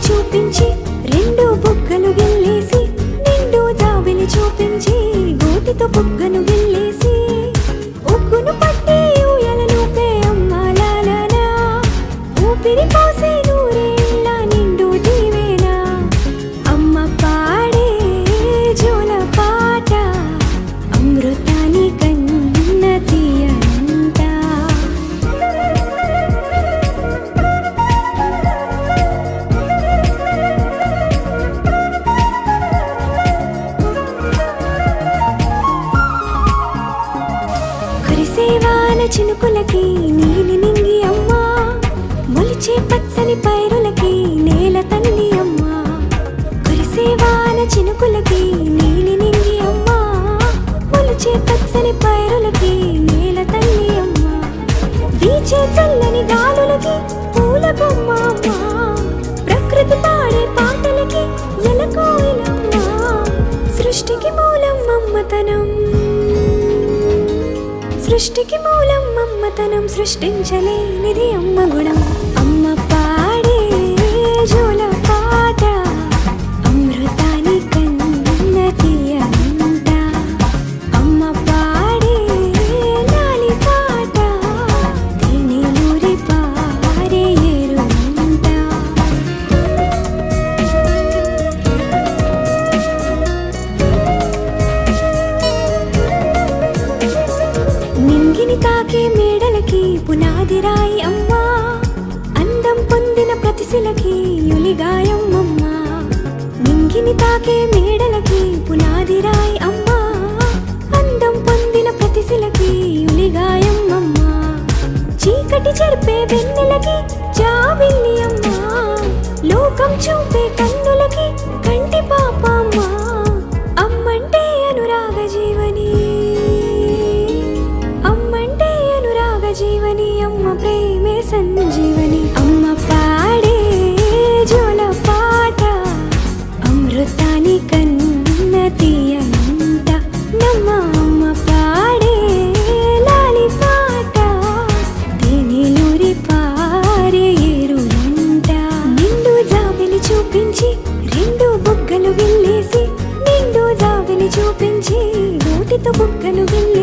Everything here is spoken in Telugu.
చూపించి రెండు బుగ్గలు గిల్లేసి నిండు జాబిలి చూపించి గోటితో బుగ్గను గిల్లేసి ఉగ్గును పట్టి ఊయలనుపే అమ్మాలాలనా ఊపిరి పోసే నూరేళ్ళ నిండు దీవేనా అమ్మ పాడే జోల పాట అమృతాని కన్న తీయంట కురిసేవాన చినుకులకి నీలి నింగి అమ్మా మొలిచే పచ్చని పైరులకి నేల తల్లి అమ్మా కురిసేవాన చినుకులకి నీలి నింగి అమ్మా మొలిచే పచ్చని పైరులకి నేల తల్లి అమ్మా వీచే చల్లని గాలులకి పూల బొమ్మ అమ్మా ప్రకృతి పాడే పాటలకి ఎలకోయిలమ్మా సృష్టికి మూలం మమ్మతనం సృష్టికి మూలం మమ్మతనం సృష్టించలేనిది అమ్మ గుణం అమ్మ పాడే జోల పాట అమృతాని కన్న తీయంట అమ్మ పాడే లాలి పాట తేనెలూరి పారే ఏరుంట నింగిని తాకే మేడలకి పునాది రాయి అమ్మా అందం పొందిన ప్రతిశిలకి యులిగాయం అమ్మా నింగిని తాకే మేడలకి పునాది రాయి అమ్మా అందం పొందిన ప్రతిశిలకి యులిగాయం అమ్మా చీకటి చెరిపే వెన్నెలకి జాబిల్లి అమ్మా లోకం చూపే కన్నులకి కంటి పాప అమ్మా అమ్మంటే అనురాగ జీవని అమ్మంటే అనురాగ జీవని అమ్మ ప్రేమే సంజీవని అమ్మ పాడే జోల పాట అమృతాని కన్న తీయంట నమ్మ అమ్మ పాడే లాలి పాట తేనెలూరి పారే ఏరుంట నిండు జాబిలి చూపించి రెండు బుగ్గలు గిల్లేసి నిండు జాబిలి చూపించి గోటితో బుగ్గను గిల్లేసి